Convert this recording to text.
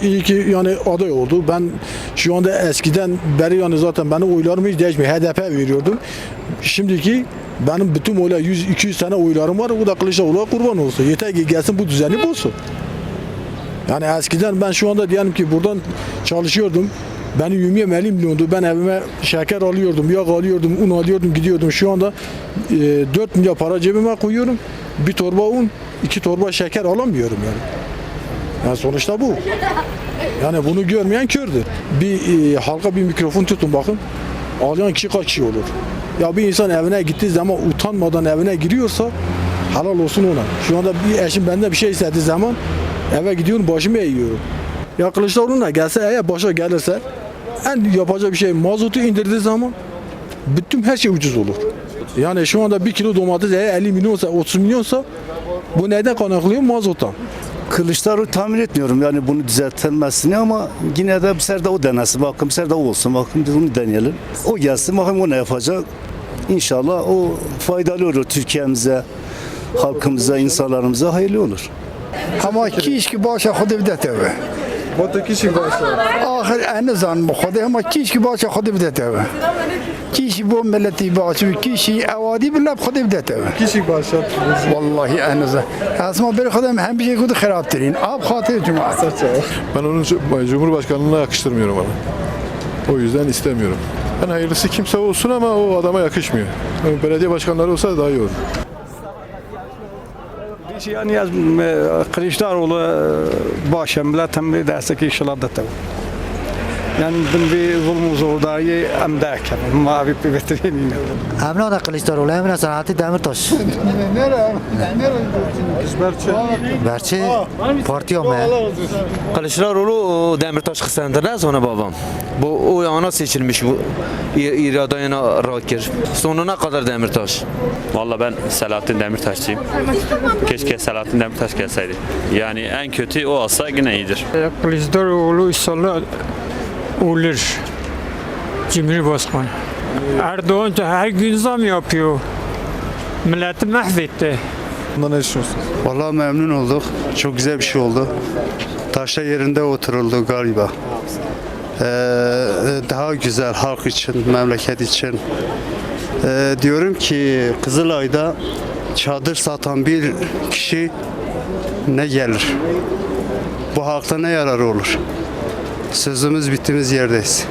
İyi ki yani aday oldu. Ben şu anda eskiden beri yani zaten benim oylarım hiç değişmiyor. HDP veriyordum. Şimdiki benim bütün oylar 100-200 tane oylarım var. Bu da Kılıçdaroğlu'na kurban olsun. Yeter ki gelsin bu düzeni bulsun. Yani eskiden ben şu anda diyelim ki buradan çalışıyordum. Benim yemeğim 50 milyondu. Ben evime şeker alıyordum, yağ alıyordum, un alıyordum, gidiyordum. Şu anda 4 milyar para cebime koyuyorum. Bir torba un, 2 torba şeker alamıyorum yani. Yani sonuçta bu. Yani bunu görmeyen kördür. Bir halka bir mikrofon tutun bakın. Ağlayan kişi kaç kişi olur? Ya bir insan evine gittiği zaman utanmadan evine giriyorsa helal olsun ona. Şu anda bir eşim benden bir şey istediği zaman eve gidiyorum başımı eğiyorum. Ya Kılıçdaroğlu'na gelse eğer başa gelirse en yapacağı bir şey mazotu indirdiği zaman bütün her şey ucuz olur. Yani şu anda bir kilo domates eğer 50 milyonsa 30 milyonsa bu neden kaynaklıyor? Mazottan. Kılıçdaroğlu tahmin etmiyorum yani bunu düzeltilmesini ama yine de bir sefer de o denesin. Bakın bir sefer de o olsun. Bakın biz bunu deneyelim. O gelsin bakın o ne yapacak. İnşallah o faydalı olur Türkiye'mize, halkımıza, insanlarımıza hayırlı olur. اما کیش که باشه خود بدته و Bu da kişi başlar. آخر انا زن بخوده اما کیش که باشه خود بدته و کیشی بو ملتی باشه کیشی اوادی بلا خود بدته و Kişi başlar. والله انا زن اسما بر خودم هم bir şey خود خراب ترین آب خاطر جماعت Ben onun Cumhurbaşkanlığına yakıştırmıyorum onu. O yüzden istemiyorum. Ben hayırlısı kimse olsun ama o adama yakışmıyor. Yani belediye başkanları olsa daha iyi olur. Yani az Kılıçdaroğlu başı milletin destek inşallah da tabii. Yani bir zulmü zordayı emdak mavi bir veteranı. Emre Ana Kılıçdaroğlu, Emre Selahattin Demirtaş. Berçi parti ama ya. Kılıçdaroğlu Demirtaş kısandır ne sonra babam. Bu o yana seçilmiş bu iradayına rakir. Sonuna kadar Demirtaş. Valla ben Selahattin Demirtaşçıyım. Keşke Selahattin Demirtaş gelseydi. Yani en kötü o olsa yine iyidir. Kılıçdaroğlu inşallah olur. Cumhurbaşkanı. Erdoğan her gün zam yapıyor. Milleti mahvetti. Bundan ne düşünüyorsun? Vallahi memnun olduk. Çok güzel bir şey oldu. Taşla yerinde oturuldu galiba. Daha güzel halk için, memleket için. Diyorum ki Kızılay'da çadır satan bir kişi ne gelir? Bu halkta ne yararı olur? Sözümüz bittiğimiz yerdeyiz.